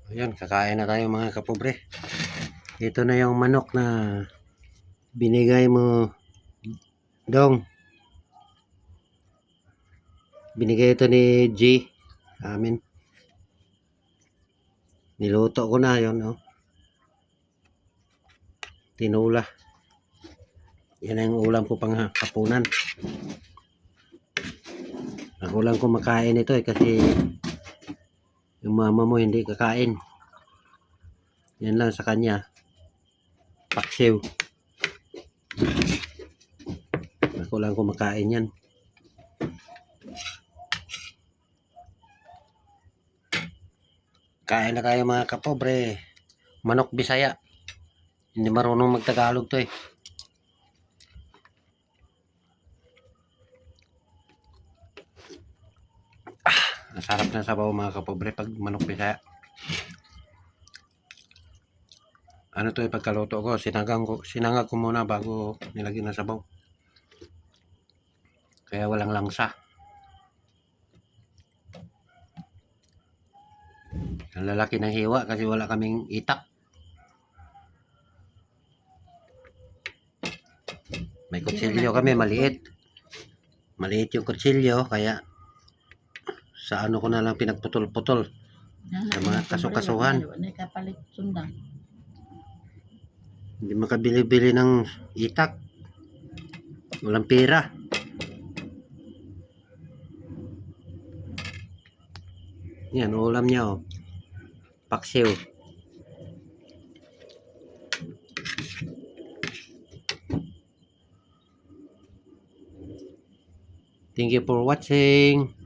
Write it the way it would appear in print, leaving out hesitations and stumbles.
Ayan, kakain na tayo mga kapobre. Ito na yung manok na binigay mo, Dong. Binigay ito ni G amin. Niluto ko na yun, oh. Tinula. Yan ang ulam ko pang hapunan. Ang ulam ko makain ito kasi yung mama mo hindi kakain. Yan lang sa kanya. Paksiw. Ako lang kumakain yan. Kain na kayo mga kapobre. Manok Bisaya. Hindi marunong magtagalog to eh. Ang sarap ng sabaw mga kapobre pag manok Bisaya. Ano to pagkaluto ko, sinangag ko muna bago nilagyan ng sabaw. Kaya walang langsa. Ang lalaki ng hiwa kasi wala kaming itak. May kutsilyo kami, maliit. Maliit yung kutsilyo, kaya sa ano ko na lang pinagputol-putol. Sa mga kasukasuhan. Hindi makabili-bili ng itak. Walang pera. Yan, ulam niya oh. Paksiw. Thank you for watching.